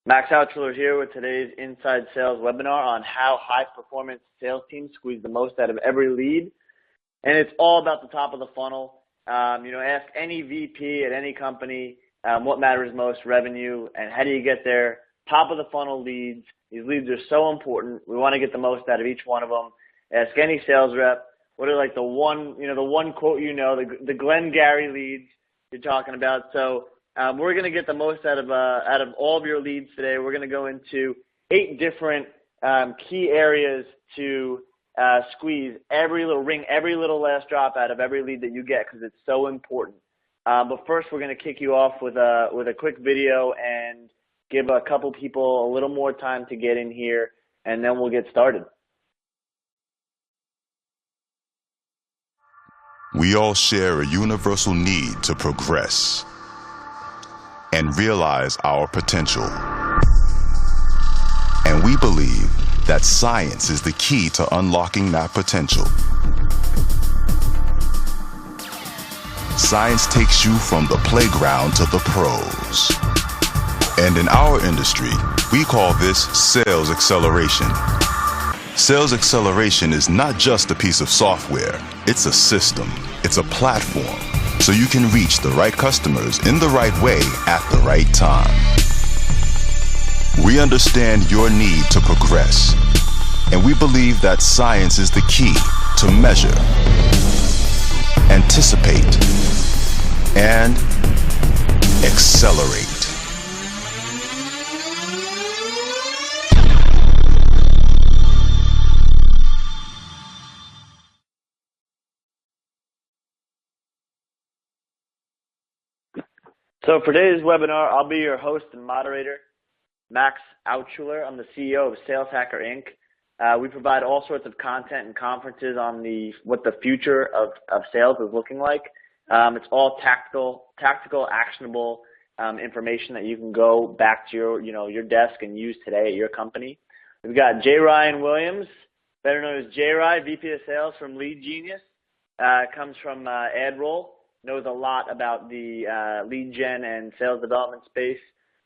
Max Outruler here with today's Inside Sales webinar on how high-performance sales teams squeeze the most out of every lead. And it's all about the top of the funnel. Ask any VP at any company what matters most, revenue, and how do you get there? Top of the funnel leads. These leads are so important. We want to get the most out of each one of them. Ask any sales rep. What are like the one quote the Glengarry leads you're talking about. So we're going to get the most out of all of your leads today. We're going to go into 8 different key areas to squeeze every little last drop out of every lead that you get because it's so important. But first, we're going to kick you off with a quick video and give a couple people a little more time to get in here, and then we'll get started. We all share a universal need to progress and realize our potential. And we believe that science is the key to unlocking that potential. Science takes you from the playground to the pros. And in our industry, we call this sales acceleration. Sales acceleration is not just a piece of software, it's a system, it's a platform, so you can reach the right customers in the right way at the right time. We understand your need to progress, and we believe that science is the key to measure, anticipate, and accelerate. So for today's webinar, I'll be your host and moderator, Max Outruler. I'm the CEO of Sales Hacker Inc. We provide all sorts of content and conferences on what the future of sales is looking like. It's all tactical, actionable information that you can go back to your desk and use today at your company. We've got J. Ryan Williams, better known as J. Ryan, VP of Sales from Lead Genius. Comes from AdRoll. Knows a lot about the lead gen and sales development space.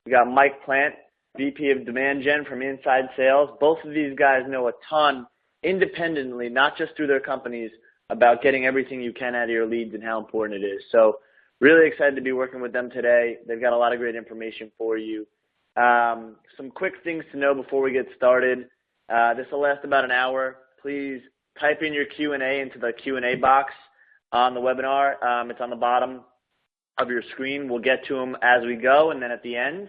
We got Mike Plant, VP of Demand Gen from Inside Sales. Both of these guys know a ton independently, not just through their companies, about getting everything you can out of your leads and how important it is. So really excited to be working with them today. They've got a lot of great information for you. Some quick things to know before we get started. This will last about an hour. Please type in your Q&A into the Q&A box on the webinar. It's on the bottom of your screen. We'll get to them as we go, and then at the end,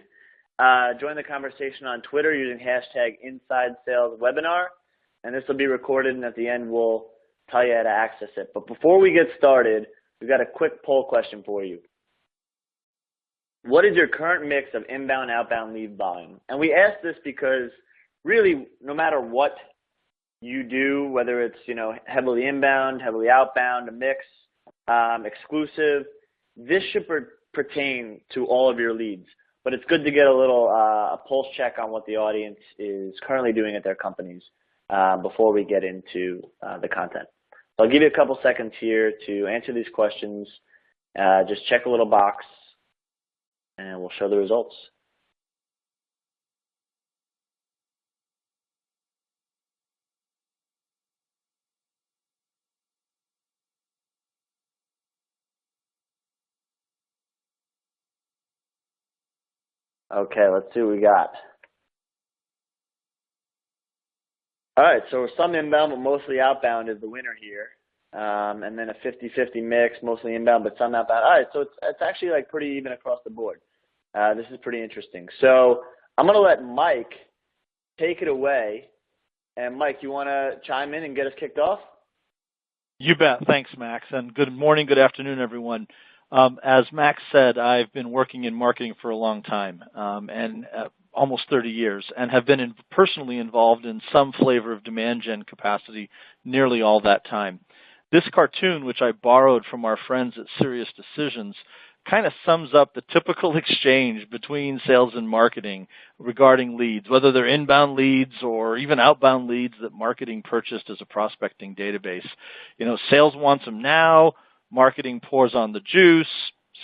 join the conversation on Twitter using hashtag InsideSalesWebinar, and this will be recorded, and at the end, we'll tell you how to access it. But before we get started, we've got a quick poll question for you. What is your current mix of inbound, outbound lead volume? And we ask this because really, no matter what you do, whether it's heavily inbound, heavily outbound, a mix, exclusive, this should pertain to all of your leads. But it's good to get a pulse check on what the audience is currently doing at their companies before we get into the content. So I'll give you a couple seconds here to answer these questions. Just check a little box, and we'll show the results. Okay, let's see what we got. All right, so some inbound, but mostly outbound is the winner here. And then a 50-50 mix, mostly inbound, but some outbound. All right, so it's actually like pretty even across the board. This is pretty interesting. So I'm going to let Mike take it away. And Mike, you want to chime in and get us kicked off? You bet. Thanks, Max. And good morning, good afternoon, everyone. As Max said, I've been working in marketing for a long time, and almost 30 years, and have been personally involved in some flavor of demand gen capacity nearly all that time. This cartoon, which I borrowed from our friends at Serious Decisions, kind of sums up the typical exchange between sales and marketing regarding leads, whether they're inbound leads or even outbound leads that marketing purchased as a prospecting database. Sales wants them now. Marketing pours on the juice.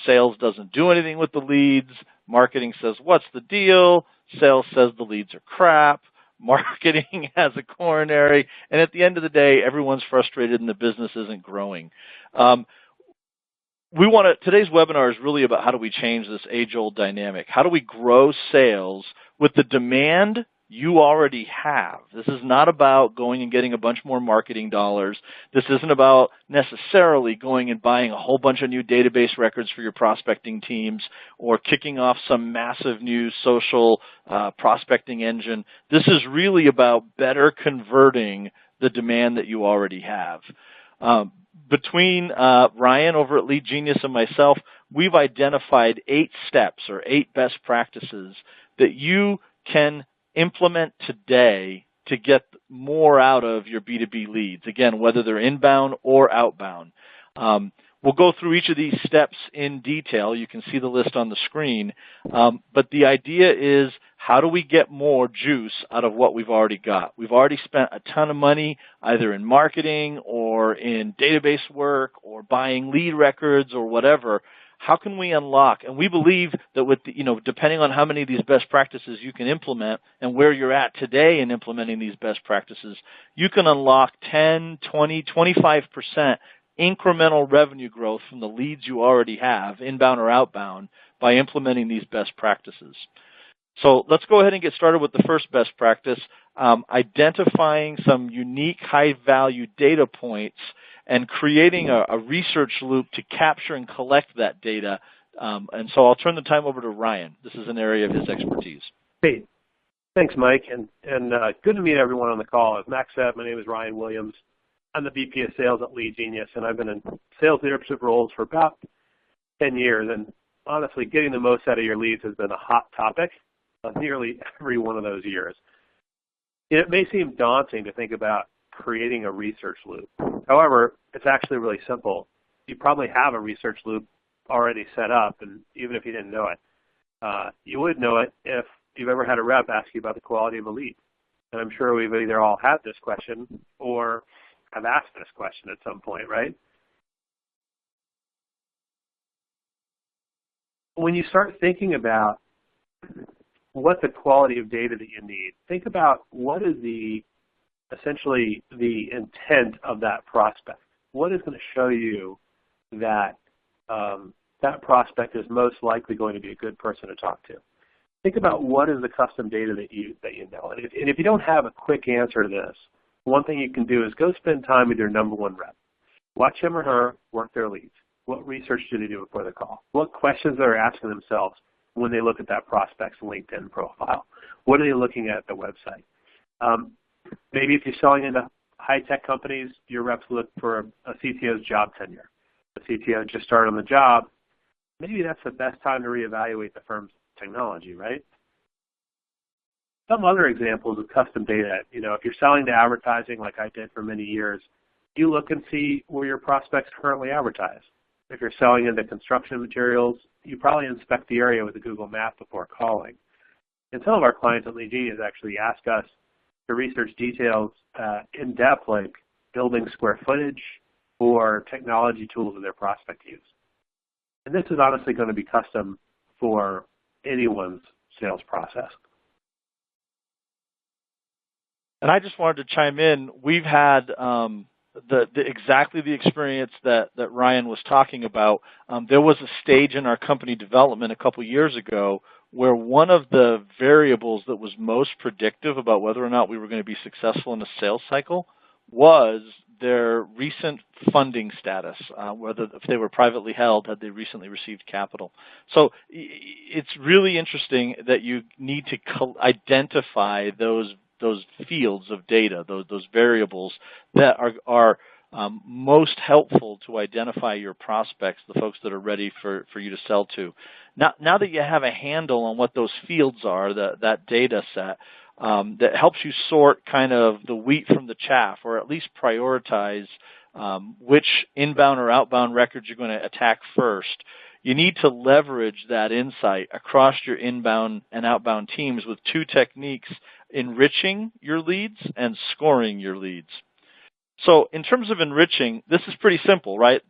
Sales doesn't do anything with the leads. Marketing says, what's the deal? Sales says the leads are crap. Marketing has a coronary. And at the end of the day, everyone's frustrated and the business isn't growing. Today's webinar is really about how do we change this age-old dynamic. How do we grow sales with the demand you already have? This is not about going and getting a bunch more marketing dollars. This isn't about necessarily going and buying a whole bunch of new database records for your prospecting teams or kicking off some massive new social prospecting engine. This is really about better converting the demand that you already have. Between Ryan over at Lead Genius and myself, we've identified 8 steps or 8 best practices that you can implement today to get more out of your B2B leads, again, whether they're inbound or outbound. We'll go through each of these steps in detail. You can see the list on the screen. But the idea is, how do we get more juice out of what we've already got? We've already spent a ton of money either in marketing or in database work or buying lead records or whatever. How can we unlock? And we believe that with depending on how many of these best practices you can implement and where you're at today in implementing these best practices, you can unlock 10, 20, 25% incremental revenue growth from the leads you already have, inbound or outbound, by implementing these best practices. So let's go ahead and get started with the first best practice, identifying some unique high-value data points and creating a research loop to capture and collect that data. And so I'll turn the time over to Ryan. This is an area of his expertise. Great. Thanks, Mike, and good to meet everyone on the call. As Max said, my name is Ryan Williams. I'm the VP of Sales at Lead Genius, and I've been in sales leadership roles for about 10 years. And honestly, getting the most out of your leads has been a hot topic nearly every one of those years. It may seem daunting to think about creating a research loop. However, it's actually really simple. You probably have a research loop already set up, and even if you didn't know it, you would know it if you've ever had a rep ask you about the quality of a lead. And I'm sure we've either all had this question or have asked this question at some point, right? When you start thinking about what the quality of data that you need, think about what is essentially the intent of that prospect. What is going to show you that that prospect is most likely going to be a good person to talk to? Think about what is the custom data that you know. And if you don't have a quick answer to this, one thing you can do is go spend time with your number one rep. Watch him or her work their leads. What research do they do before the call? What questions are they asking themselves when they look at that prospect's LinkedIn profile? What are they looking at the website? Maybe if you're selling into high-tech companies, your reps look for a CTO's job tenure. The CTO just started on the job. Maybe that's the best time to reevaluate the firm's technology, right? Some other examples of custom data, if you're selling to advertising like I did for many years, you look and see where your prospects currently advertise. If you're selling into construction materials, you probably inspect the area with a Google map before calling. And some of our clients at Lead Genius actually ask us to research details in depth, like building square footage or technology tools that their prospect use. And this is honestly going to be custom for anyone's sales process. And I just wanted to chime in. We've had exactly the experience that Ryan was talking about. There was a stage in our company development a couple years ago where one of the variables that was most predictive about whether or not we were going to be successful in a sales cycle was their recent funding status, whether if they were privately held, had they recently received capital. So it's really interesting that you need to identify those fields of data, those variables that are most helpful to identify your prospects, the folks that are ready for you to sell to. Now that you have a handle on what those fields are, that data set, that helps you sort kind of the wheat from the chaff, or at least prioritize which inbound or outbound records you're going to attack first. You need to leverage that insight across your inbound and outbound teams with 2 techniques: enriching your leads and scoring your leads. So in terms of enriching, this is pretty simple, right?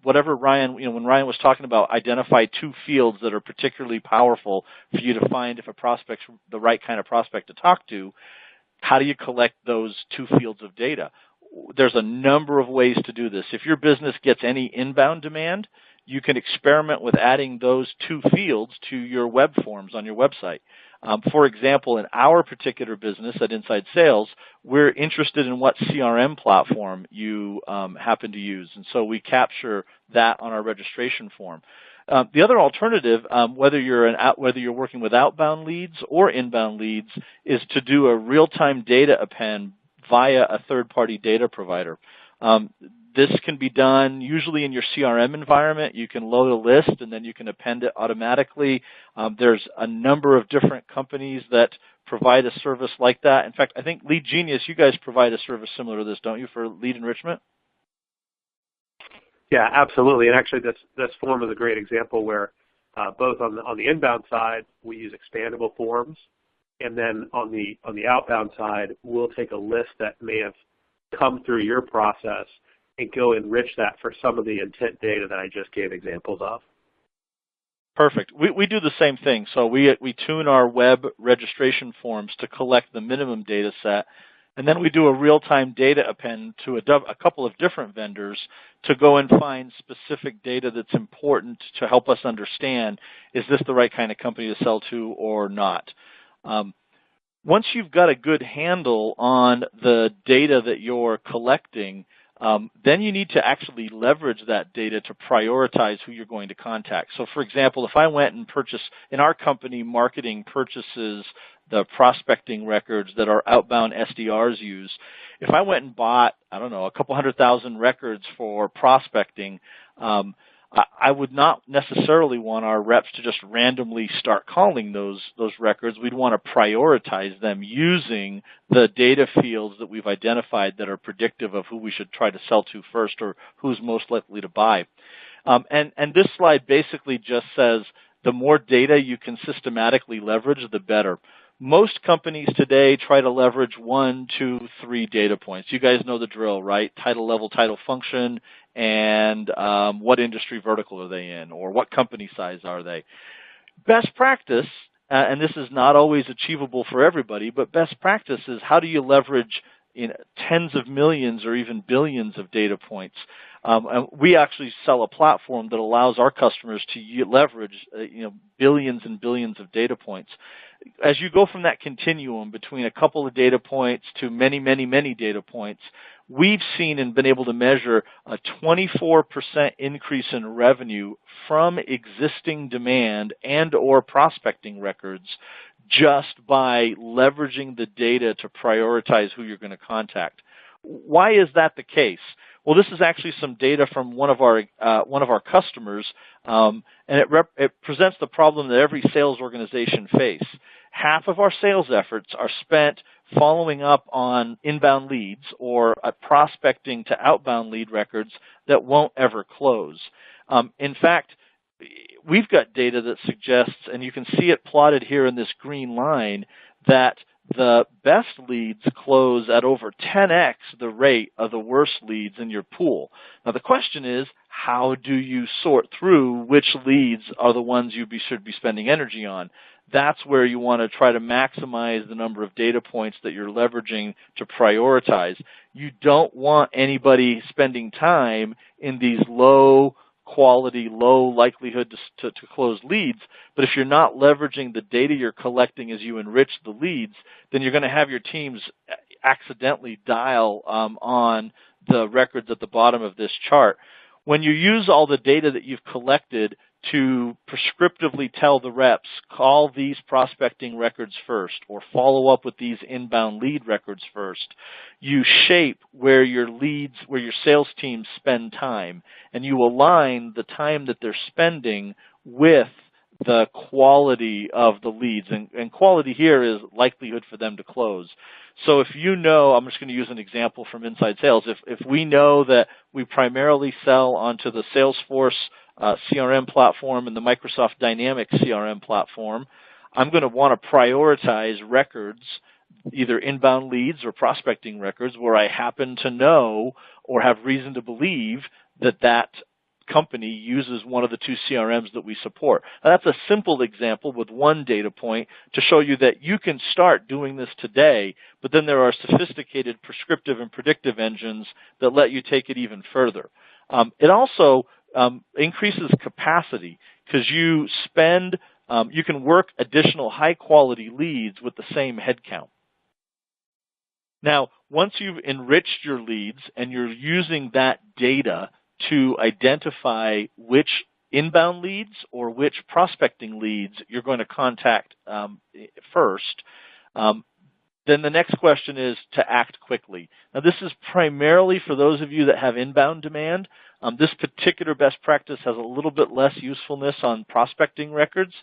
Whatever Ryan, when Ryan was talking about identify 2 fields that are particularly powerful for you to find if a prospect's the right kind of prospect to talk to, how do you collect those 2 fields of data? There's a number of ways to do this. If your business gets any inbound demand, you can experiment with adding those 2 fields to your web forms on your website. For example, in our particular business at Inside Sales, we're interested in what CRM platform you happen to use, and so we capture that on our registration form. The other alternative, whether you're working with outbound leads or inbound leads, is to do a real-time data append via a third-party data provider. This can be done usually in your CRM environment. You can load a list and then you can append it automatically. There's a number of different companies that provide a service like that. In fact, I think Lead Genius, you guys provide a service similar to this, don't you, for lead enrichment? Yeah, absolutely. And actually, this form is a great example where both on the inbound side, we use expandable forms, and then on the outbound side, we'll take a list that may have come through your process and go enrich that for some of the intent data that I just gave examples of. Perfect. We do the same thing. So we tune our web registration forms to collect the minimum data set, and then we do a real-time data append to a couple of different vendors to go and find specific data that's important to help us understand, is this the right kind of company to sell to or not? Once you've got a good handle on the data that you're collecting, then you need to actually leverage that data to prioritize who you're going to contact. So, for example, if I went and in our company, marketing purchases the prospecting records that our outbound SDRs use. If I went and bought, I don't know, a couple 100,000 records for prospecting, I would not necessarily want our reps to just randomly start calling those records. We'd want to prioritize them using the data fields that we've identified that are predictive of who we should try to sell to first or who's most likely to buy. And this slide basically just says the more data you can systematically leverage, the better. Most companies today try to leverage 1, 2, 3 data points. You guys know the drill, right? Title, level, title, function, and what industry vertical are they in, or what company size are they. Best practice, and this is not always achievable for everybody, but best practice is how do you leverage tens of millions or even billions of data points. And we actually sell a platform that allows our customers to leverage billions and billions of data points. As you go from that continuum between a couple of data points to many, many, many data points, we've seen and been able to measure a 24% increase in revenue from existing demand and or prospecting records just by leveraging the data to prioritize who you're going to contact. Why is that the case? Well, this is actually some data from one of our customers, and it presents the problem that every sales organization face. Half of our sales efforts are spent following up on inbound leads or prospecting to outbound lead records that won't ever close. In fact, we've got data that suggests, and you can see it plotted here in this green line, that the best leads close at over 10x the rate of the worst leads in your pool. Now the question is, how do you sort through which leads are the ones you should be spending energy on? That's where you want to try to maximize the number of data points that you're leveraging to prioritize. You don't want anybody spending time in these low quality, low likelihood to close leads. But if you're not leveraging the data you're collecting as you enrich the leads, then you're going to have your teams accidentally dial on the records at the bottom of this chart. When you use all the data that you've collected to prescriptively tell the reps, call these prospecting records first or follow up with these inbound lead records first, you shape where your sales teams spend time, and you align the time that they're spending with the quality of the leads. And quality here is likelihood for them to close. So if you know, I'm just going to use an example from Inside Sales. If we know that we primarily sell onto the Salesforce CRM platform and the Microsoft Dynamics CRM platform, I'm going to want to prioritize records either inbound leads or prospecting records where I happen to know or have reason to believe that that company uses one of the two CRMs that we support. Now, that's a simple example with one data point to show you that you can start doing this today, but then there are sophisticated prescriptive and predictive engines that let you take it even further. It also increases capacity because you can work additional high-quality leads with the same headcount. Now, once you've enriched your leads and you're using that data to identify which inbound leads or which prospecting leads you're going to contact first, then the next question is to act quickly. Now, this is primarily for those of you that have inbound demand. This particular best practice has a little bit less usefulness on prospecting records,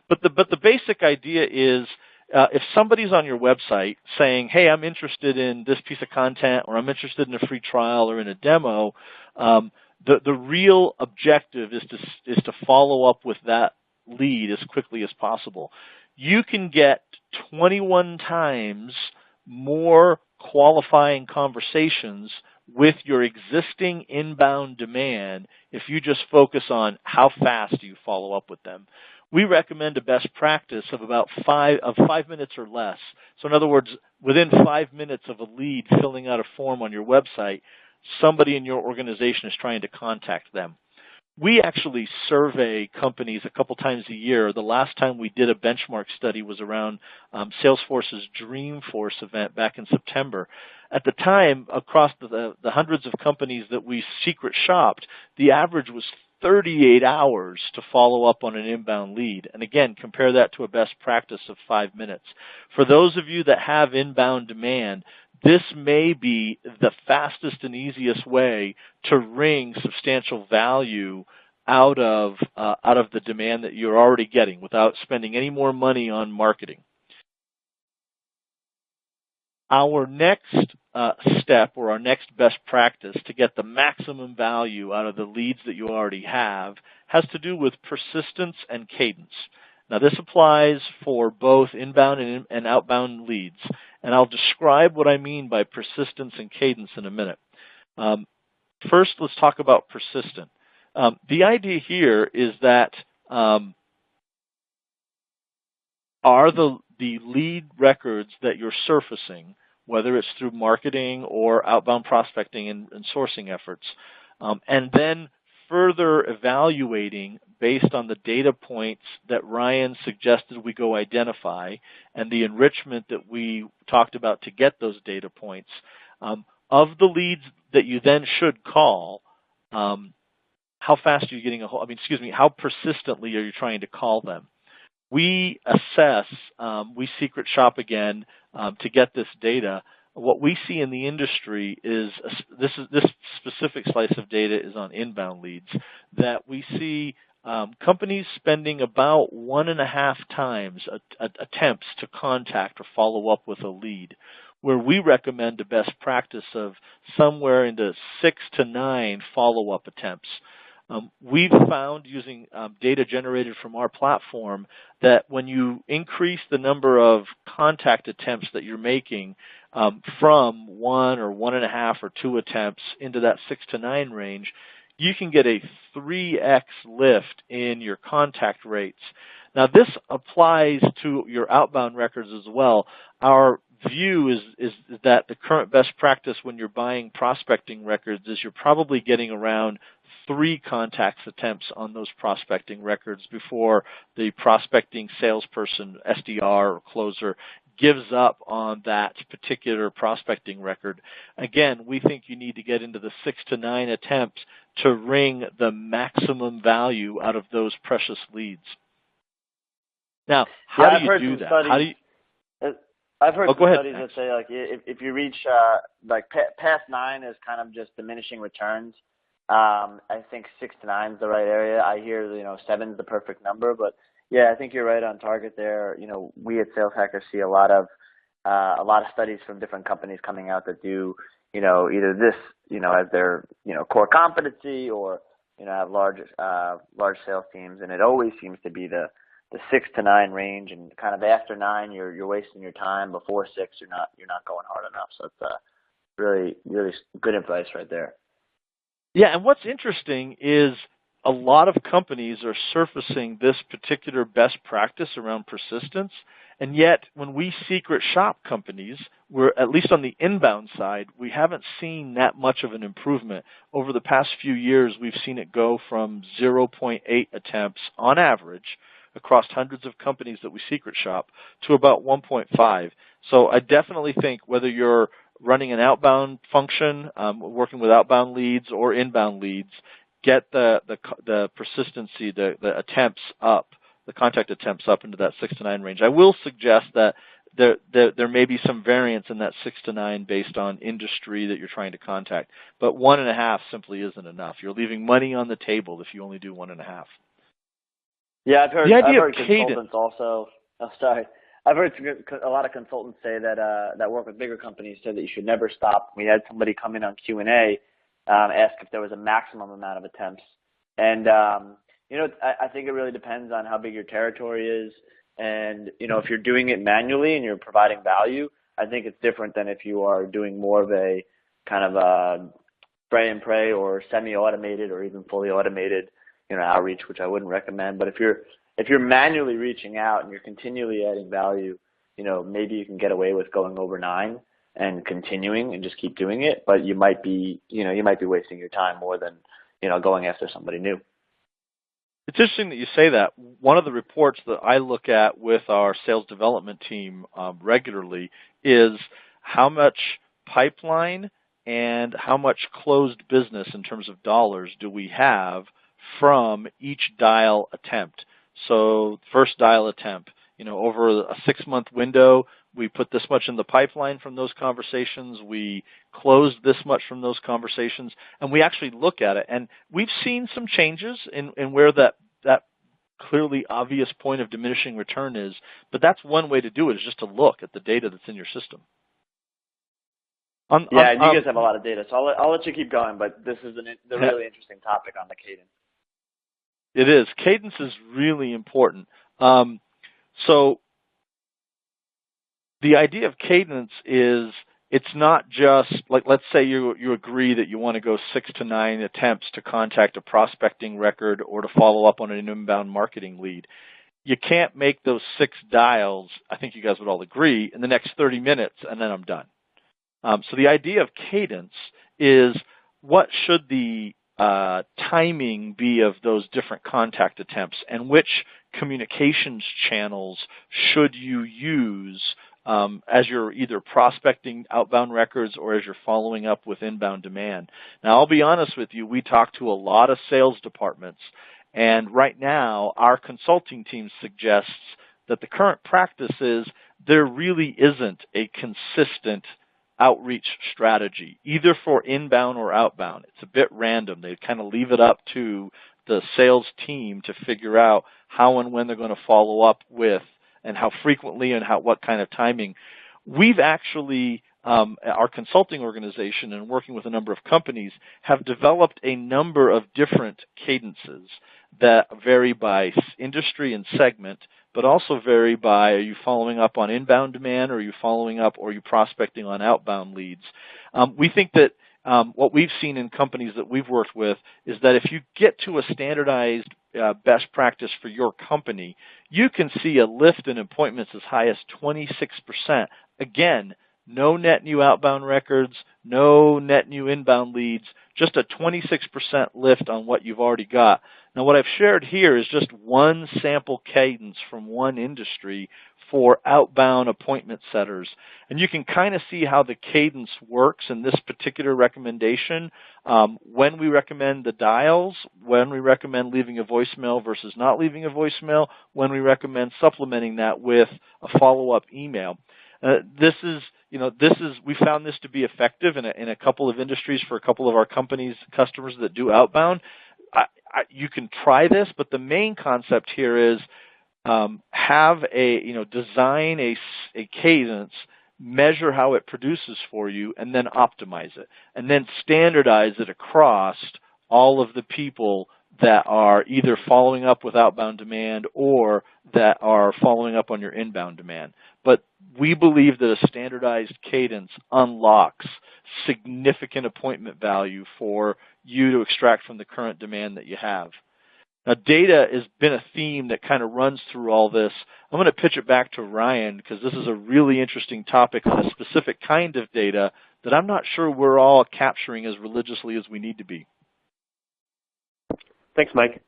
but the basic idea is if somebody's on your website saying, hey, I'm interested in this piece of content, or I'm interested in a free trial or in a demo, the real objective is to follow up with that lead as quickly as possible. You can get 21 times more qualifying conversations with your existing inbound demand if you just focus on how fast you follow up with them. We recommend a best practice of about 5 minutes or less. So in other words, within 5 minutes of a lead filling out a form on your website, somebody in your organization is trying to contact them. We actually survey companies a couple times a year. The last time we did a benchmark study was around Salesforce's Dreamforce event back in September. At the time, across the hundreds of companies that we secret shopped, the average was 38 hours to follow up on an inbound lead. And again, compare that to a best practice of 5 minutes. For those of you that have inbound demand, this may be the fastest and easiest way to wring substantial value out of the demand that you're already getting without spending any more money on marketing. Our next step, or our next best practice to get the maximum value out of the leads that you already have, has to do with persistence and cadence. Now, this applies for both inbound and outbound leads, and I'll describe what I mean by persistence and cadence in a minute. First, let's talk about persistent. The idea here is that are the lead records that you're surfacing, whether it's through marketing or outbound prospecting and sourcing efforts, and then further evaluating based on the data points that Ryan suggested we go identify and the enrichment that we talked about to get those data points, of the leads that you then should call, how fast are you getting how persistently are you trying to call them? We assess, we secret shop again to get this data. What we see in the industry is this specific slice of data is on inbound leads, that we see companies spending about 1.5 times attempts to contact or follow up with a lead, where we recommend a best practice of somewhere into 6 to 9 follow-up attempts. We've found using data generated from our platform that when you increase the number of contact attempts that you're making from 1 or 1.5 or 2 attempts into that 6 to 9 range, you can get a 3x lift in your contact rates. Now, this applies to your outbound records as well. Our view is that the current best practice when you're buying prospecting records is you're probably getting around 3 contacts attempts on those prospecting records before the prospecting salesperson, SDR or closer, gives up on that particular prospecting record. Again, we think you need to get into the 6 to 9 attempts to wring the maximum value out of those precious leads. Now, how do you do that? I've heard some studies that say if you reach past 9 is kind of just diminishing returns. I think 6 to 9 is the right area. I hear 7 is the perfect number, but yeah, I think you're right on target there. We at Sales Hacker see a lot of studies from different companies coming out that do either this as their core competency or have large sales teams, and it always seems to be the the 6 to 9 range, and kind of after 9, you're wasting your time. Before 6, you're not going hard enough. So it's really good advice right there. Yeah, and what's interesting is a lot of companies are surfacing this particular best practice around persistence, and yet when we secret shop companies, we're, at least on the inbound side, we haven't seen that much of an improvement. Over the past few years, we've seen it go from 0.8 attempts on average across hundreds of companies that we secret shop to about 1.5. So I definitely think whether you're running an outbound function, working with outbound leads or inbound leads, get the persistency, the attempts up, the contact attempts up into that 6 to 9 range. I will suggest that there may be some variance in that 6 to 9 based on industry that you're trying to contact, but 1.5 simply isn't enough. You're leaving money on the table if you only do 1.5. Yeah, I've heard cadence consultants also. Oh, sorry. I've heard a lot of consultants say that work with bigger companies say that you should never stop. We had somebody come in on Q&A, ask if there was a maximum amount of attempts, and I think it really depends on how big your territory is, and if you're doing it manually and you're providing value, I think it's different than if you are doing more of a kind of a spray and pray or semi-automated or even fully automated outreach, which I wouldn't recommend. But if you're manually reaching out and you're continually adding value, maybe you can get away with going over 9 and continuing and just keep doing it. But you might be wasting your time more than, going after somebody new. It's interesting that you say that. One of the reports that I look at with our sales development team regularly is how much pipeline and how much closed business in terms of dollars do we have from each dial attempt. So first dial attempt, over a 6-month window, we put this much in the pipeline from those conversations. We closed this much from those conversations, and we actually look at it. And we've seen some changes in where that clearly obvious point of diminishing return is. But that's one way to do it, is just to look at the data that's in your system. You guys have a lot of data, so I'll let you keep going. But this is the really interesting topic on the cadence. It is. Cadence is really important. So the idea of cadence is it's not just like, let's say you agree that you want to go 6 to 9 attempts to contact a prospecting record or to follow up on an inbound marketing lead. You can't make those 6 dials, I think you guys would all agree, in the next 30 minutes and then I'm done. So the idea of cadence is what should the timing be of those different contact attempts, and which communications channels should you use as you're either prospecting outbound records or as you're following up with inbound demand. Now, I'll be honest with you, we talk to a lot of sales departments, and right now our consulting team suggests that the current practice is there really isn't a consistent outreach strategy, either for inbound or outbound. It's a bit random. They kind of leave it up to the sales team to figure out how and when they're going to follow up with, and how frequently and what kind of timing. We've actually, our consulting organization and working with a number of companies, have developed a number of different cadences that vary by industry and segment, but also vary by, are you following up on inbound demand, or are you following up, or are you prospecting on outbound leads? We think that what we've seen in companies that we've worked with is that if you get to a standardized best practice for your company, you can see a lift in appointments as high as 26%. Again, no net new outbound records, no net new inbound leads, just a 26% lift on what you've already got. Now, what I've shared here is just one sample cadence from one industry for outbound appointment setters. And you can kind of see how the cadence works in this particular recommendation. When we recommend the dials, when we recommend leaving a voicemail versus not leaving a voicemail, when we recommend supplementing that with a follow-up email. We found this to be effective in a couple of industries for a couple of our customers that do outbound. You can try this, but the main concept here is design a cadence, measure how it produces for you, and then optimize it, and then standardize it across all of the people that are either following up with outbound demand or that are following up on your inbound demand. But we believe that a standardized cadence unlocks significant appointment value for you to extract from the current demand that you have. Now, data has been a theme that kind of runs through all this. I'm going to pitch it back to Ryan because this is a really interesting topic on a specific kind of data that I'm not sure we're all capturing as religiously as we need to be. Thanks, Mike.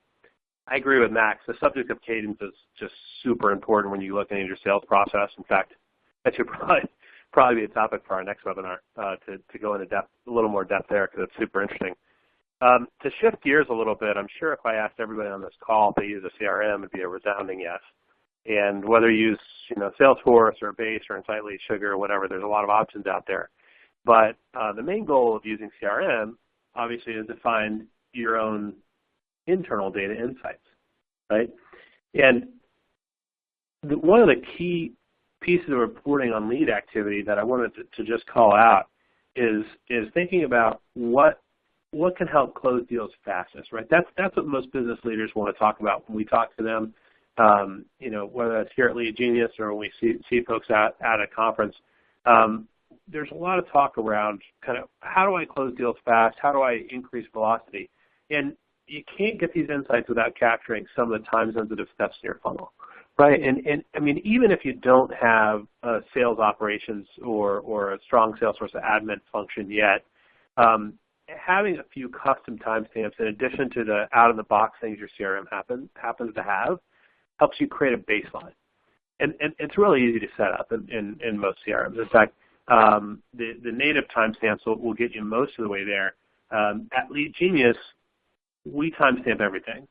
I agree with Max. The subject of cadence is just super important when you look at your sales process. In fact, that should probably be a topic for our next webinar to go into depth, a little more depth there because it's super interesting. To shift gears a little bit, I'm sure if I asked everybody on this call if they use a CRM, it'd be a resounding yes. And whether you use Salesforce or Base or Insightly, Sugar, or whatever, there's a lot of options out there. But the main goal of using CRM, obviously, is to find your own internal data insights, right? And one of the key pieces of reporting on lead activity that I wanted to just call out is thinking about what can help close deals fastest, right? That's what most business leaders want to talk about when we talk to them, whether that's here at Lead Genius or when we see folks at a conference. There's a lot of talk around kind of how do I close deals fast? How do I increase velocity? And you can't get these insights without capturing some of the time-sensitive steps in your funnel, right? And I mean, even if you don't have a sales operations or a strong Salesforce admin function yet, having a few custom timestamps in addition to the out-of-the-box things your CRM happens to have helps you create a baseline. And it's really easy to set up in most CRMs. In fact, the native timestamps will get you most of the way there. At Lead Genius, we timestamp everything,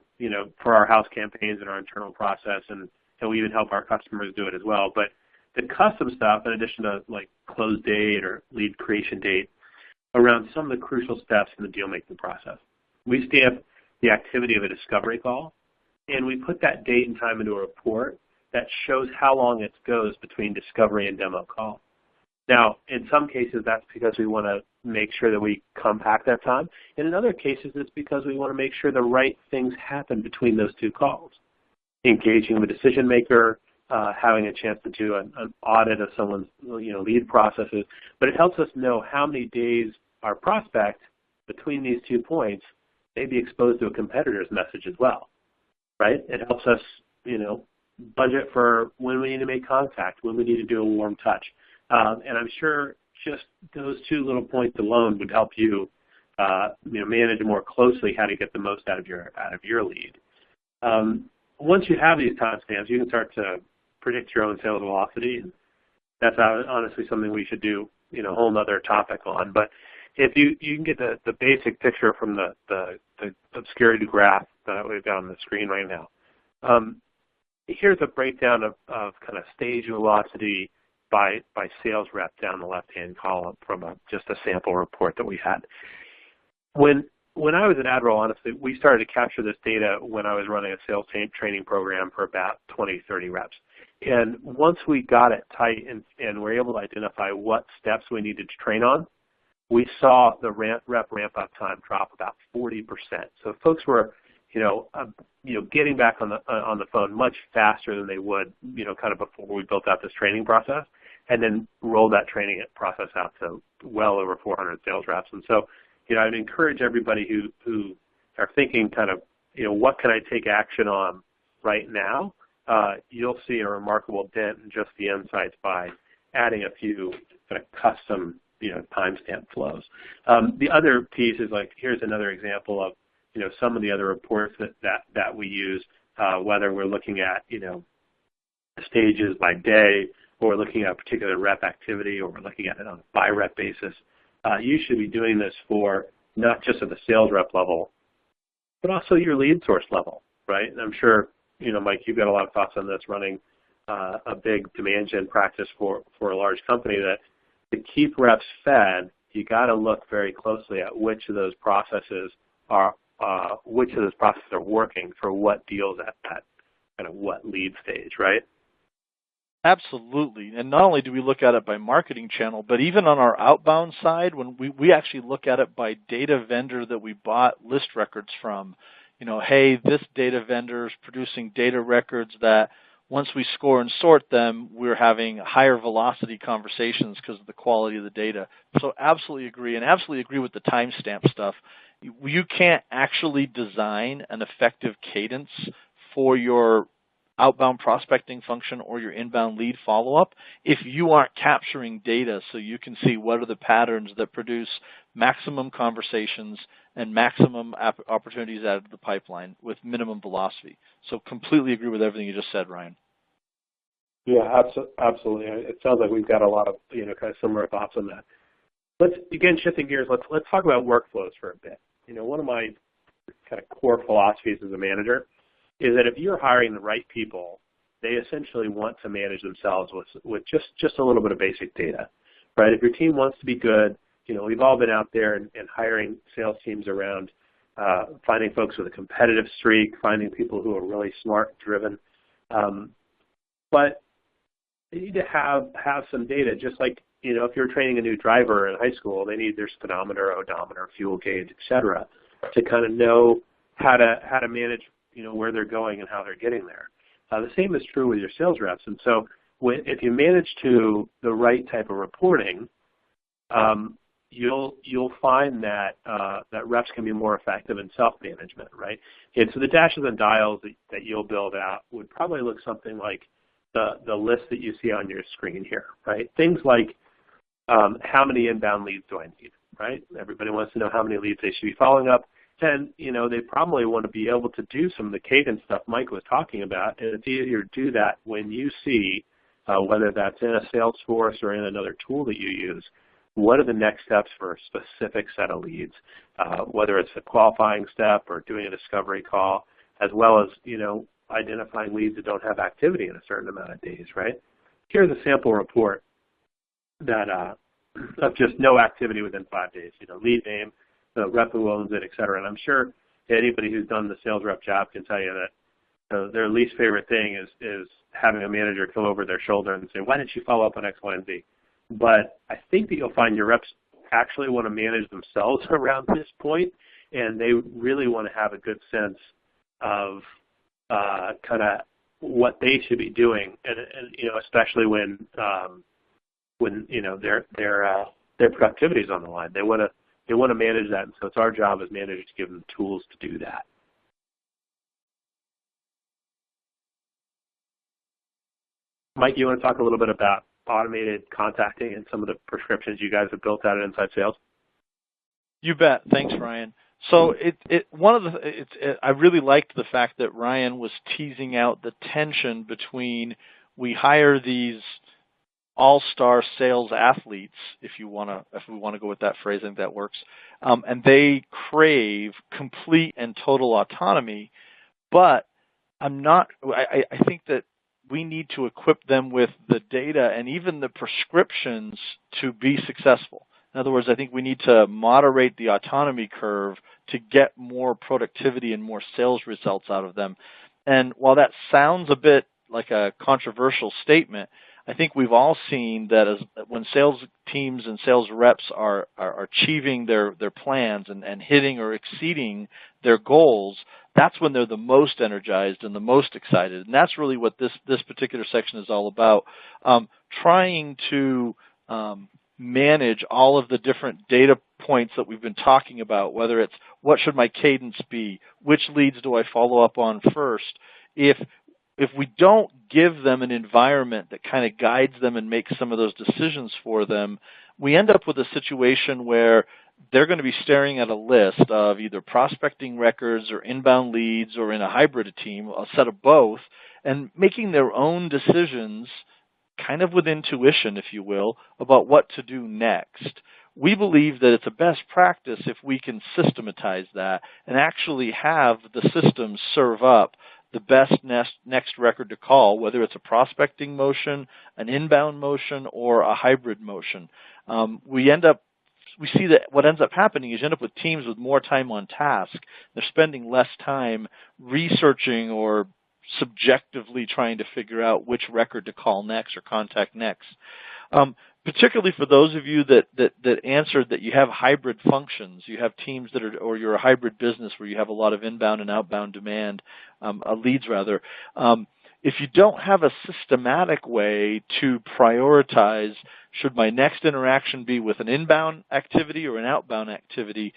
for our house campaigns and our internal process, and we even help our customers do it as well. But the custom stuff, in addition to like close date or lead creation date, around some of the crucial steps in the deal-making process. We stamp the activity of a discovery call, and we put that date and time into a report that shows how long it goes between discovery and demo call. Now, in some cases, that's because we want to make sure that we compact that time. And in other cases, it's because we want to make sure the right things happen between those two calls. Engaging the decision maker, having a chance to do an audit of someone's lead processes. But it helps us know how many days our prospect between these 2 points may be exposed to a competitor's message as well, right? It helps us, budget for when we need to make contact, when we need to do a warm touch. And I'm sure just those 2 little points alone would help you, manage more closely how to get the most out of your lead. Once you have these timestamps, you can start to predict your own sales velocity. And that's honestly something we should do, a whole nother topic on. But if you can get the basic picture from the obscurity graph that we've got on the screen right now. Here's a breakdown of kind of stage velocity by sales rep down the left-hand column from just a sample report that we had. When I was at Admiral, honestly, we started to capture this data when I was running a sales training program for about 20, 30 reps. And once we got it tight and were able to identify what steps we needed to train on, we saw the rep ramp-up time drop about 40%. So folks were, getting back on the phone much faster than they would, kind of before we built out this training process, and then rolled that training process out to well over 400 sales reps. And so, I'd encourage everybody who are thinking kind of, what can I take action on right now? You'll see a remarkable dent in just the insights by adding a few kind of custom, timestamp flows. The other piece is like, here's another example of, some of the other reports that we use, whether we're looking at, stages by day, or we're looking at a particular rep activity, or we're looking at it on a by rep basis. You should be doing this for not just at the sales rep level, but also your lead source level, right? And I'm sure, Mike, you've got a lot of thoughts on this, running a big demand gen practice for a large company, that to keep reps fed, you got to look very closely at which of those processes are working for what deals at that kind of what lead stage, right? Absolutely. And not only do we look at it by marketing channel, but even on our outbound side, when we actually look at it by data vendor that we bought list records from, hey, this data vendor is producing data records that once we score and sort them, we're having higher velocity conversations because of the quality of the data. So absolutely agree, and absolutely agree with the timestamp stuff. You can't actually design an effective cadence for your outbound prospecting function or your inbound lead follow-up if you aren't capturing data so you can see what are the patterns that produce maximum conversations and maximum opportunities out of the pipeline with minimum velocity. So completely agree with everything you just said, Ryan. Yeah, absolutely. It sounds like we've got a lot of kind of similar thoughts on that. Let's again shifting gears. Let's talk about workflows for a bit. One of my kind of core philosophies as a manager is that if you're hiring the right people, they essentially want to manage themselves with just a little bit of basic data, right? If your team wants to be good, we've all been out there and hiring sales teams around finding folks with a competitive streak, finding people who are really smart, driven. But they need to have some data, just like, if you're training a new driver in high school, they need their speedometer, odometer, fuel gauge, et cetera, to kind of know how to manage, where they're going and how they're getting there. The same is true with your sales reps. And so if you manage to the right type of reporting, you'll find that that reps can be more effective in self-management, right? And so the dashes and dials that you'll build out would probably look something like the list that you see on your screen here, right? Things like how many inbound leads do I need, right? Everybody wants to know how many leads they should be following up. And, they probably want to be able to do some of the cadence stuff Mike was talking about, and it's easier to do that when you see, whether that's in a Salesforce or in another tool that you use, what are the next steps for a specific set of leads, whether it's a qualifying step or doing a discovery call, as well as, identifying leads that don't have activity in a certain amount of days, right? Here's a sample report that of just no activity within 5 days, lead name, the rep who owns it, et cetera. And I'm sure anybody who's done the sales rep job can tell you that their least favorite thing is having a manager come over their shoulder and say, why didn't you follow up on X, Y, and Z? But I think that you'll find your reps actually want to manage themselves around this point, and they really want to have a good sense of kind of what they should be doing, and especially when their productivity is on the line. They want to manage that, and so it's our job as managers to give them the tools to do that. Mike, you want to talk a little bit about automated contacting and some of the prescriptions you guys have built out at Inside Sales? You bet. Thanks, Ryan. So I really liked the fact that Ryan was teasing out the tension between we hire these all-star sales athletes, if we want to go with that phrase, I think that works, and they crave complete and total autonomy. But I think that we need to equip them with the data and even the prescriptions to be successful. In other words, I think we need to moderate the autonomy curve to get more productivity and more sales results out of them. And while that sounds a bit like a controversial statement, I think we've all seen that when sales teams and sales reps are achieving their plans and hitting or exceeding their goals, that's when they're the most energized and the most excited. And that's really what this particular section is all about, trying to manage all of the different data points that we've been talking about, whether it's what should my cadence be, which leads do I follow up on first. If we don't give them an environment that kind of guides them and makes some of those decisions for them, we end up with a situation where they're going to be staring at a list of either prospecting records or inbound leads or in a hybrid team, a set of both, and making their own decisions kind of with intuition, if you will, about what to do next. We believe that it's a best practice if we can systematize that and actually have the systems serve up the best next record to call, whether it's a prospecting motion, an inbound motion, or a hybrid motion. We see that what ends up happening is you end up with teams with more time on task. They're spending less time researching or subjectively trying to figure out which record to call next or contact next. particularly for those of you that answered that you have hybrid functions, you have teams that are, or you're a hybrid business where you have a lot of inbound and outbound demand, leads rather. If you don't have a systematic way to prioritize, should my next interaction be with an inbound activity or an outbound activity,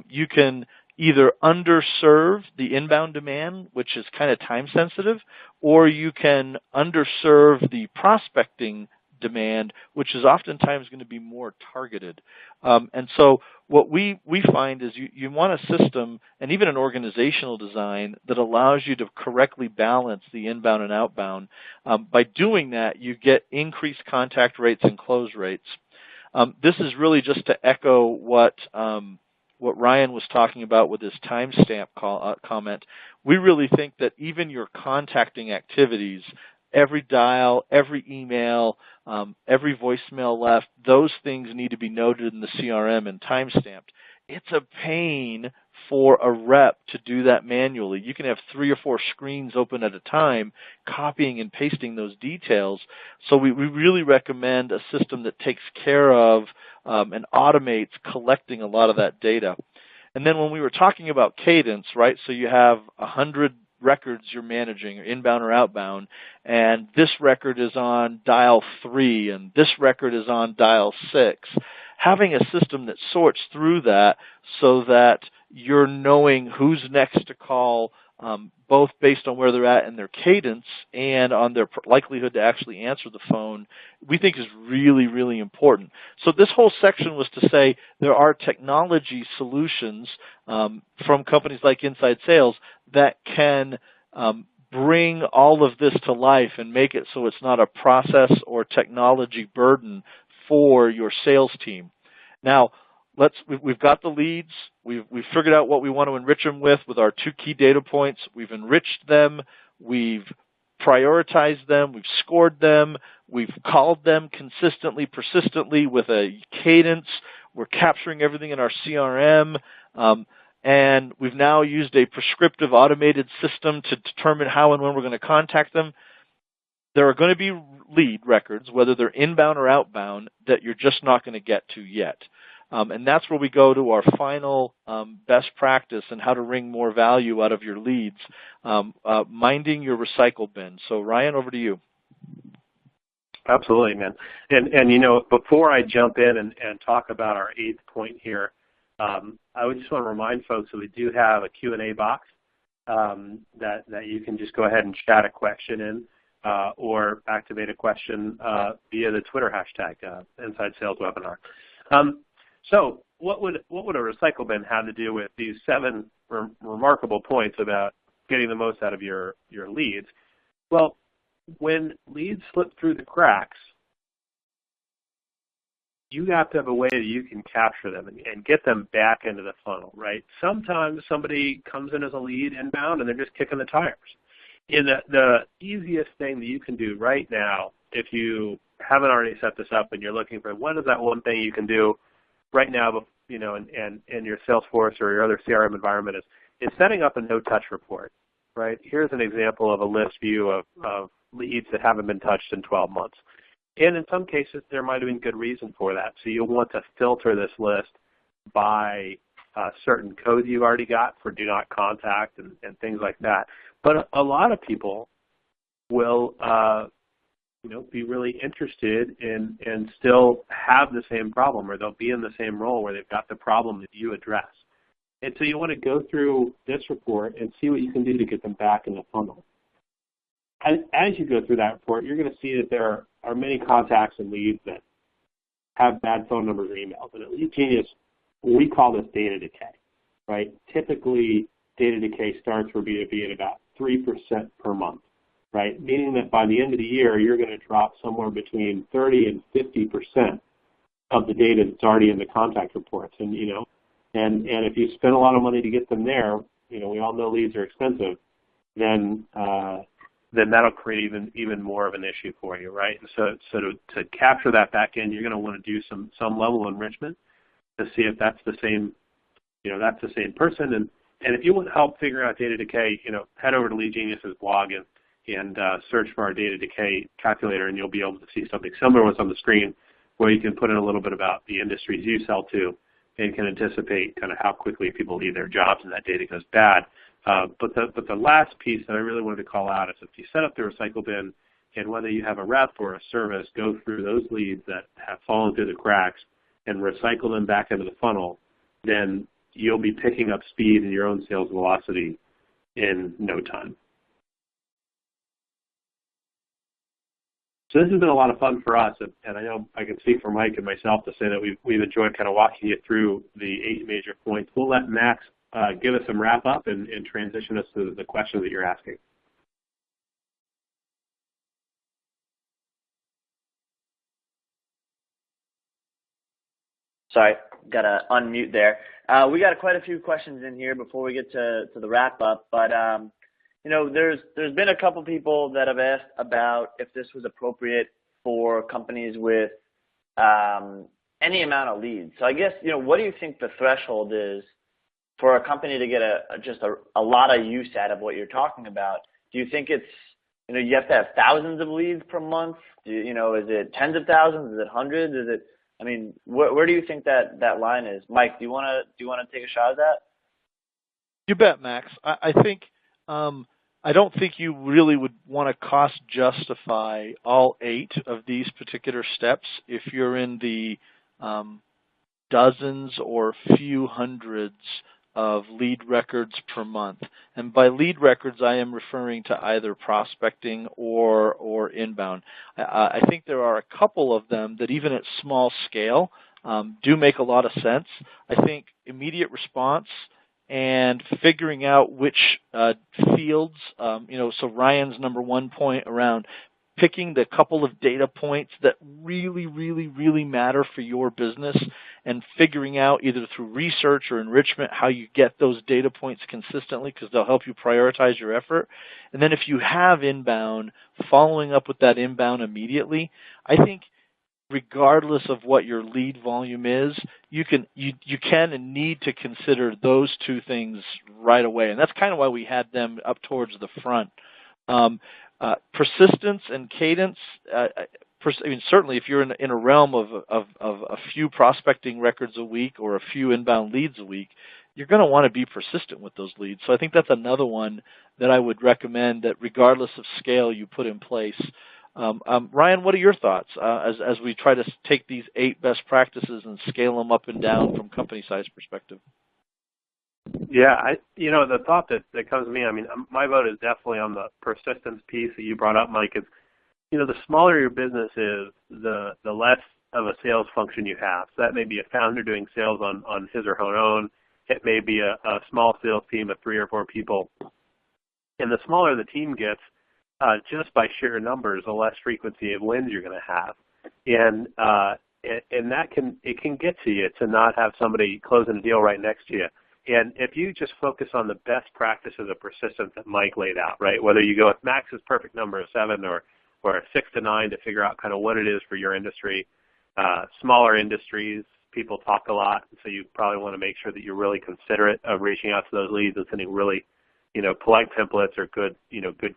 you can either underserve the inbound demand, which is kind of time sensitive, or you can underserve the prospecting demand, which is oftentimes going to be more targeted. And so what we find is you want a system and even an organizational design that allows you to correctly balance the inbound and outbound. By doing that, you get increased contact rates and close rates. This is really just to echo what Ryan was talking about with his timestamp comment. We really think that even your contacting activities, every dial, every email, every voicemail left, those things need to be noted in the CRM and timestamped. It's a pain for a rep to do that manually. You can have 3 or 4 screens open at a time, copying and pasting those details. So we really recommend a system that takes care of and automates collecting a lot of that data. And then when we were talking about cadence, right, so you have 100 records you're managing, inbound or outbound, and this record is on dial 3 and this record is on dial 6. Having a system that sorts through that so that you're knowing who's next to call, both based on where they're at in their cadence and on their likelihood to actually answer the phone, we think is really, really important. So this whole section was to say there are technology solutions from companies like Inside Sales that can bring all of this to life and make it so it's not a process or technology burden for your sales team. Now, we've got the leads. We've figured out what we want to enrich them with our 2 key data points. We've enriched them. We've prioritized them. We've scored them. We've called them consistently, persistently with a cadence. We're capturing everything in our CRM. And we've now used a prescriptive automated system to determine how and when we're going to contact them. There are going to be lead records, whether they're inbound or outbound, that you're just not going to get to yet. And that's where we go to our final best practice and how to wring more value out of your leads, minding your recycle bin. So, Ryan, over to you. Absolutely, man. And you know, before I jump in and talk about our 8th point here, I would just want to remind folks that we do have a Q&A box that you can just go ahead and chat a question in or activate a question via the Twitter hashtag, Inside Sales Webinar. So what would a recycle bin have to do with these 7 remarkable points about getting the most out of your leads? Well, when leads slip through the cracks, you have to have a way that you can capture them and get them back into the funnel, right? Sometimes somebody comes in as a lead inbound and they're just kicking the tires. And the easiest thing that you can do right now, if you haven't already set this up and you're looking for what is that one thing you can do right now, you know, in your Salesforce or your other CRM environment is setting up a no-touch report, right? Here's an example of a list view of leads that haven't been touched in 12 months. And in some cases, there might have been good reason for that. So you'll want to filter this list by certain codes you've already got for do not contact and things like that. But a lot of people will be really interested in and still have the same problem, or they'll be in the same role where they've got the problem that you address. And so you want to go through this report and see what you can do to get them back in the funnel. As you go through that report, you're going to see that there are many contacts and leads that have bad phone numbers or emails. And at Lead Genius, we call this data decay, right? Typically, data decay starts for B2B at about 3% per month, right? Meaning that by the end of the year, you're going to drop somewhere between 30 and 50% of the data that's already in the contact reports. And, and if you spend a lot of money to get them there, we all know leads are expensive, then that'll create even more of an issue for you, right? And so to capture that back in, you're going to want to do some level of enrichment to see if that's the same, that's the same person. And if you want help figuring out data decay, head over to Lead Genius's blog and search for our data decay calculator, and you'll be able to see something similar to what's on the screen, where you can put in a little bit about the industries you sell to and can anticipate kind of how quickly people leave their jobs and that data goes bad. But the last piece that I really wanted to call out is if you set up the recycle bin and whether you have a rep or a service go through those leads that have fallen through the cracks and recycle them back into the funnel, then you'll be picking up speed in your own sales velocity in no time. So this has been a lot of fun for us, and I know I can speak for Mike and myself to say that we've enjoyed kind of walking you through the 8 major points. We'll let Max give us some wrap up and transition us to the question that you're asking. Sorry, got to unmute there. We got quite a few questions in here before we get to the wrap up, but you know, there's been a couple people that have asked about if this was appropriate for companies with any amount of leads. So I guess, you know, what do you think the threshold is for a company to get just a lot of use out of what you're talking about? Do you think it's, you know, you have to have thousands of leads per month? You know, is it tens of thousands? Is it hundreds? Is it, I mean, where do you think that line is? Mike, do you want to take a shot at that? You bet, Max. I think I don't think you really would want to cost justify all 8 of these particular steps if you're in the dozens or few hundreds of lead records per month. And by lead records, I am referring to either prospecting or inbound. I think there are a couple of them that even at small scale do make a lot of sense. I think immediate response and figuring out which fields, you know, so Ryan's number 1 point around picking the couple of data points that really, really, really matter for your business and figuring out either through research or enrichment how you get those data points consistently because they'll help you prioritize your effort. And then if you have inbound, following up with that inbound immediately, I think regardless of what your lead volume is, you can and need to consider those 2 things right away. And that's kind of why we had them up towards the front. Persistence and cadence, I mean, certainly if you're in a realm of a few prospecting records a week or a few inbound leads a week, you're going to want to be persistent with those leads. So I think that's another one that I would recommend that regardless of scale you put in place. Ryan, what are your thoughts as we try to take these 8 best practices and scale them up and down from company size perspective? Yeah, you know, the thought that comes to me, I mean, my vote is definitely on the persistence piece that you brought up, Mike. Is, you know, the smaller your business is, the less of a sales function you have. So that may be a founder doing sales on his or her own. It may be a small sales team of 3 or 4 people. And the smaller the team gets, just by sheer numbers, the less frequency of wins you're going to have. And that can get to you to not have somebody closing a deal right next to you. And if you just focus on the best practices of persistence that Mike laid out, right, whether you go with Max's perfect number of 7 or 6 to 9 to figure out kind of what it is for your industry, smaller industries, people talk a lot, so you probably want to make sure that you're really considerate of reaching out to those leads and sending really, you know, polite templates or good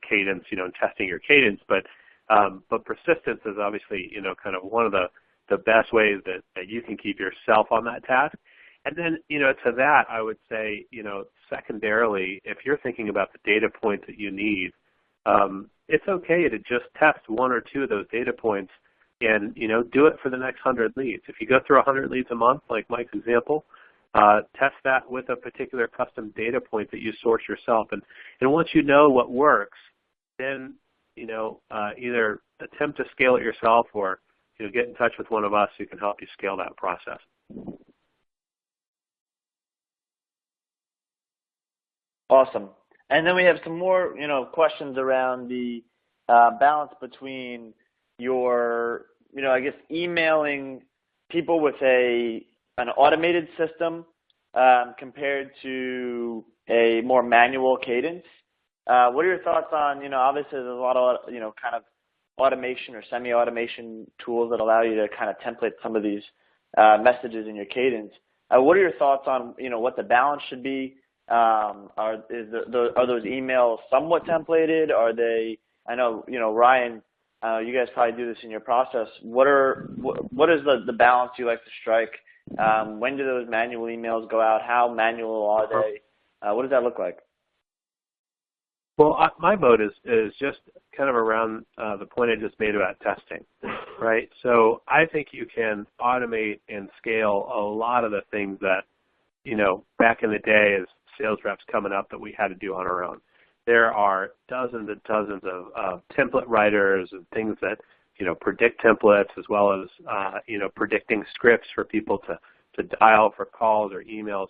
cadence, you know, and testing your cadence. But persistence is obviously, you know, kind of one of the best ways that you can keep yourself on that task. And then, you know, to that, I would say, you know, secondarily, if you're thinking about the data points that you need, it's okay to just test 1 or 2 of those data points and, you know, do it for the next 100 leads. If you go through 100 leads a month, like Mike's example, test that with a particular custom data point that you source yourself. And once you know what works, then, you know, either attempt to scale it yourself or, you know, get in touch with one of us who can help you scale that process. Awesome. And then we have some more, you know, questions around the balance between your, you know, I guess emailing people with an automated system compared to a more manual cadence. What are your thoughts on, you know, obviously there's a lot of, you know, kind of automation or semi-automation tools that allow you to kind of template some of these messages in your cadence. What are your thoughts on, you know, what the balance should be? Are those emails somewhat templated? Are they? I know, you know, Ryan You guys probably do this in your process. What is the balance you like to strike? When do those manual emails go out? How manual are they? What does that look like? Well, my vote is just kind of around the point I just made about testing, right? So I think you can automate and scale a lot of the things that, back in the day as sales reps coming up that we had to do on our own. There are dozens and dozens of template writers and things that, predict templates as well as, predicting scripts for people to dial for calls or emails.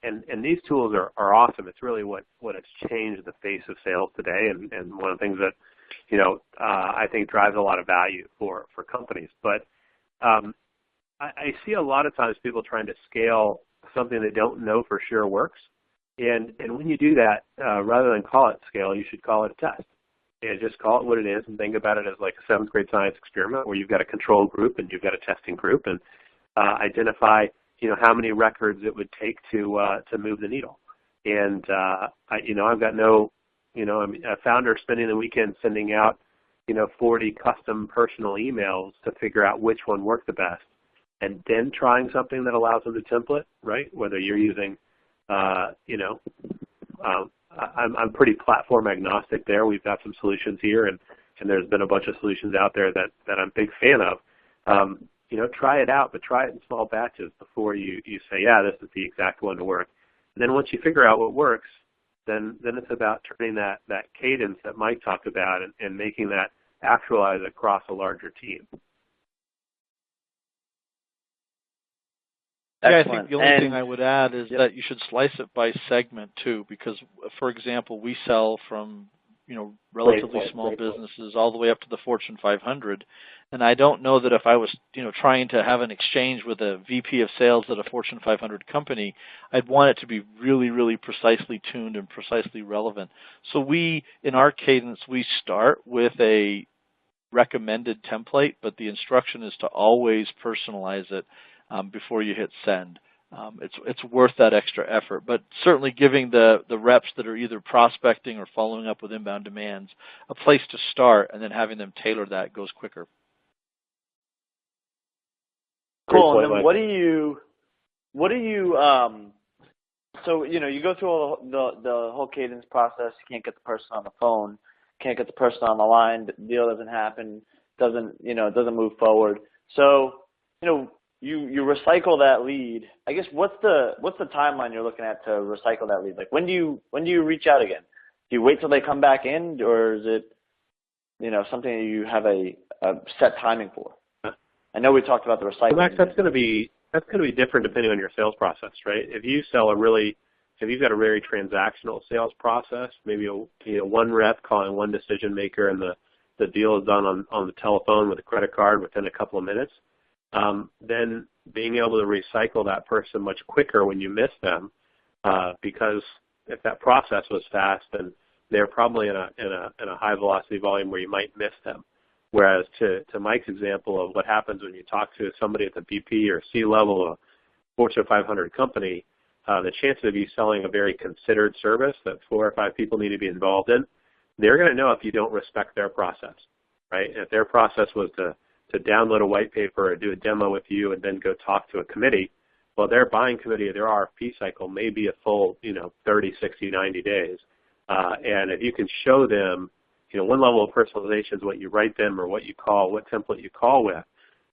And these tools are awesome. It's really what has changed the face of sales today, and one of the things that, I think drives a lot of value for companies. But I see a lot of times people trying to scale something they don't know for sure works. And when you do that, rather than call it scale, you should call it a test. And just call it what it is and think about it as like a 7th grade science experiment where you've got a control group and you've got a testing group, and identify how many records it would take to move the needle. And I've got a founder spending the weekend sending out 40 custom personal emails to figure out which one worked the best, and then trying something that allows them to template, right? Whether you're using I'm pretty platform agnostic there. We've got some solutions here, and there's been a bunch of solutions out there that I'm a big fan of. Try it out, but try it in small batches before you say, yeah, this is the exact one to work. And then once you figure out what works, then it's about turning that cadence that Mike talked about and making that actualize across a larger team. Yeah, I think the only thing I would add is that you should slice it by segment too, because, for example, we sell from relatively small businesses all the way up to the Fortune 500, and I don't know that if I was trying to have an exchange with a VP of sales at a Fortune 500 company, I'd want it to be really, really precisely tuned and precisely relevant. So in our cadence, we start with a recommended template, but the instruction is to always personalize it before you hit send. It's worth that extra effort, but certainly giving the reps that are either prospecting or following up with inbound demands a place to start, and then having them tailor that goes quicker. Cool. And then what do you so you go through all the whole cadence process. You can't get the person on the phone, can't get the person on the line, the deal doesn't happen, doesn't move forward. So you recycle that lead. I guess what's the timeline you're looking at to recycle that lead? Like when do you reach out again? Do you wait till they come back in, or is it something that you have a set timing for? I know we talked about the recycling. Max, that's going to be different depending on your sales process, right? If you've got a very transactional sales process, maybe one rep calling one decision maker, and the deal is done on the telephone with a credit card within a couple of minutes. Then being able to recycle that person much quicker when you miss them, because if that process was fast, then they're probably in a high velocity volume where you might miss them. Whereas to Mike's example of what happens when you talk to somebody at the VP or C level of a Fortune 500 company, the chances of you selling a very considered service that 4 or 5 people need to be involved in, they're going to know if you don't respect their process, right? And if their process was to download a white paper or do a demo with you and then go talk to a committee, well, their buying committee, their RFP cycle may be a full, 30, 60, 90 days. And if you can show them, one level of personalization is what you write them or what template you call with.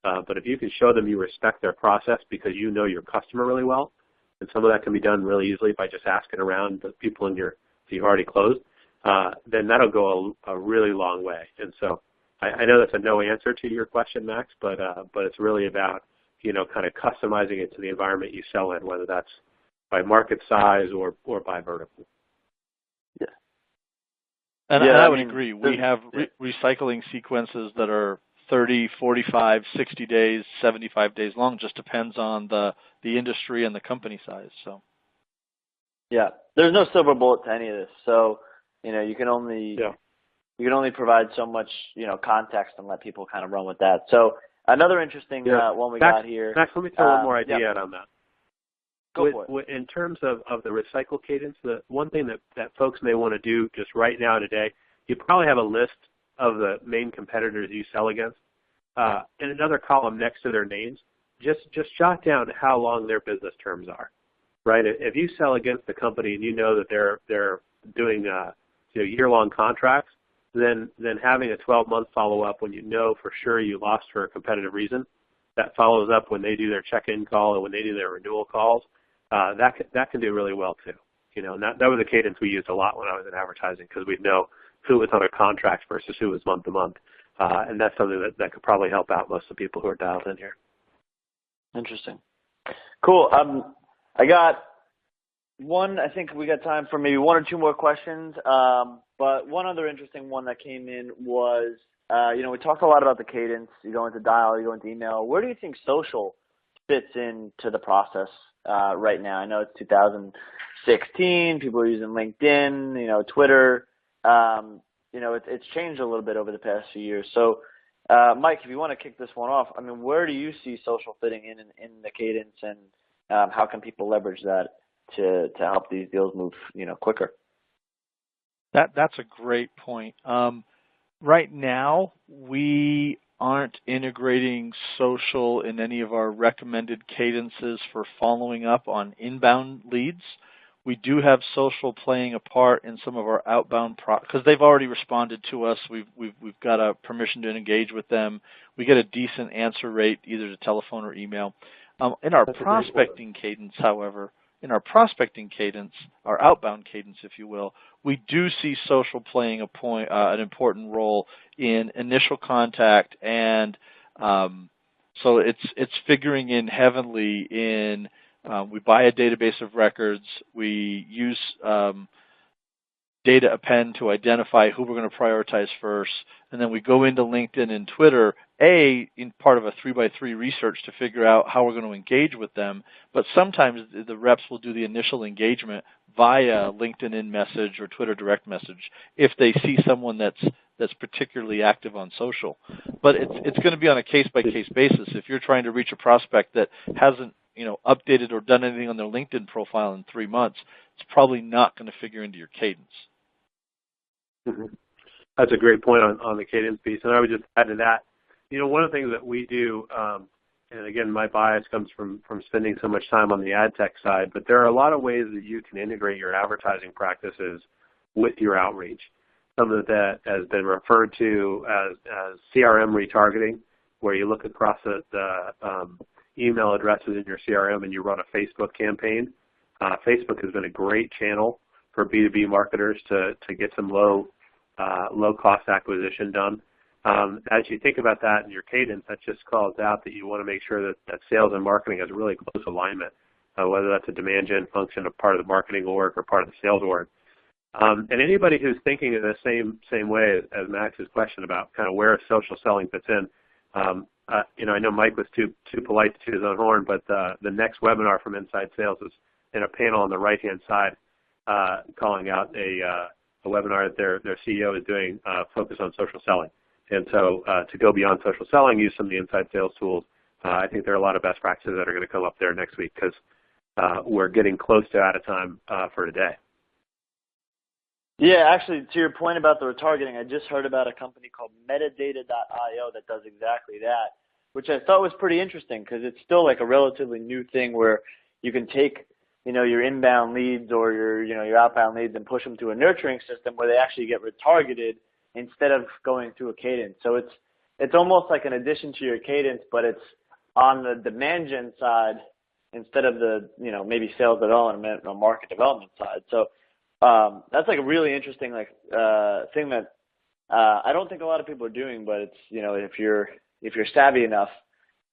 But if you can show them you respect their process because you know your customer really well, and some of that can be done really easily by just asking around the people that you've already closed, then that'll go a really long way. And so I know that's a no answer to your question, Max, but it's really about, kind of customizing it to the environment you sell in, whether that's by market size or by vertical. Yeah. And I would agree. We have recycling sequences that are 30, 45, 60 days, 75 days long. Just depends on the industry and the company size. So. Yeah. There's no silver bullet to any of this. So, you can only provide so much, context and let people kind of run with that. So another interesting one we got here. Max, let me throw one more idea out on that. Go for it. In terms of the recycle cadence, the one thing that folks may want to do just right now today, you probably have a list of the main competitors you sell against, in another column next to their names, just jot down how long their business terms are, right? If you sell against a company and you know that they're doing year-long contracts, then having a 12-month follow-up when you know for sure you lost for a competitive reason, that follows up when they do their check-in call and when they do their renewal calls, that can do really well too. And that was a cadence we used a lot when I was in advertising because we'd know who was under contract versus who was month to month. And that's something that could probably help out most of the people who are dialed in here. Interesting. Cool. I got one. I think we got time for maybe one or two more questions. But one other interesting one that came in was, we talked a lot about the cadence. You go into dial, you go into email. Where do you think social fits into the process right now? I know it's 2016. People are using LinkedIn, Twitter. It's changed a little bit over the past few years. So, Mike, if you want to kick this one off, I mean, where do you see social fitting in the cadence, and how can people leverage that to help these deals move, quicker? That's a great point. Right now, we aren't integrating social in any of our recommended cadences for following up on inbound leads. We do have social playing a part in some of our outbound because they've already responded to us. We've got a permission to engage with them. We get a decent answer rate either to telephone or email. In our prospecting cadence, however, our outbound cadence, if you will, we do see social playing an important role in initial contact, and so it's figuring in heavily in. We buy a database of records. We use data append to identify who we're going to prioritize first, and then we go into LinkedIn and Twitter, in part of a 3x3 research to figure out how we're going to engage with them, but sometimes the reps will do the initial engagement via LinkedIn in message or Twitter direct message if they see someone that's particularly active on social. But it's going to be on a case-by-case basis. If you're trying to reach a prospect that hasn't updated or done anything on their LinkedIn profile in 3 months, it's probably not going to figure into your cadence. Mm-hmm. That's a great point on the cadence piece. And I would just add to that, one of the things that we do, and again, my bias comes from spending so much time on the ad tech side, but there are a lot of ways that you can integrate your advertising practices with your outreach. Some of that has been referred to as CRM retargeting, where you look across the email addresses in your CRM and you run a Facebook campaign. Facebook has been a great channel for B2B marketers to get some low-cost acquisition done. As you think about that in your cadence, that just calls out that you want to make sure that sales and marketing has a really close alignment, whether that's a demand gen function, a part of the marketing org, or part of the sales org. And anybody who's thinking in the same way as Max's question about kind of where social selling fits in, I know Mike was too polite to toot his own horn, but the next webinar from Inside Sales is in a panel on the right-hand side calling out a webinar that their CEO is doing focused on social selling. And so to go beyond social selling, use some of the inside sales tools. I think there are a lot of best practices that are going to come up there next week because we're getting close to out of time for today. Yeah, actually, to your point about the retargeting, I just heard about a company called metadata.io that does exactly that, which I thought was pretty interesting because it's still like a relatively new thing where you can take, your inbound leads or your outbound leads and push them to a nurturing system where they actually get retargeted instead of going through a cadence. So it's almost like an addition to your cadence, but it's on the demand gen side instead of the, maybe sales development or market development side. So that's like a really interesting thing that I don't think a lot of people are doing, but it's if you're savvy enough,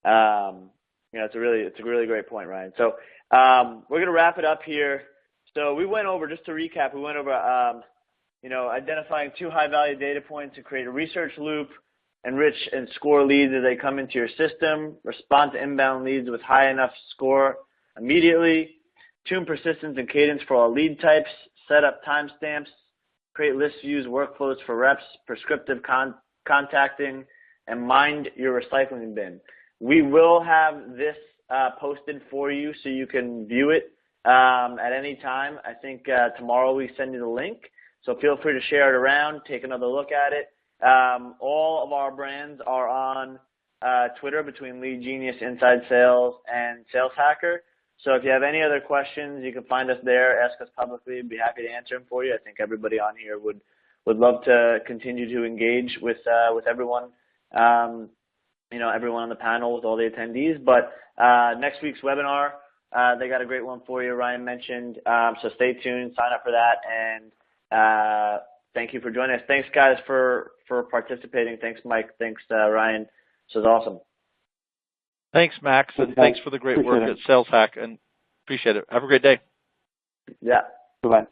it's a really great point, Ryan. So we're gonna wrap it up here. So we went over, just to recap, identifying 2 high-value data points to create a research loop, enrich and score leads as they come into your system, respond to inbound leads with high enough score immediately, tune persistence and cadence for all lead types, set up timestamps, create list views, workflows for reps, prescriptive contacting, and mind your recycling bin. We will have this posted for you so you can view it at any time. I think tomorrow we send you the link, so feel free to share it around, take another look at it. All of our brands are on Twitter between Lead Genius, Inside Sales, and Sales Hacker. So if you have any other questions, you can find us there. Ask us publicly. We'd be happy to answer them for you. I think everybody on here would love to continue to engage with everyone, everyone on the panel, with all the attendees. But next week's webinar, they got a great one for you, Ryan mentioned. So stay tuned, sign up for that, and thank you for joining us. Thanks, guys, for participating. Thanks, Mike. Thanks, Ryan. This was awesome. Thanks, Max, and thanks for the great work at Sales Hack, and appreciate it. Have a great day. Yeah. Bye-bye.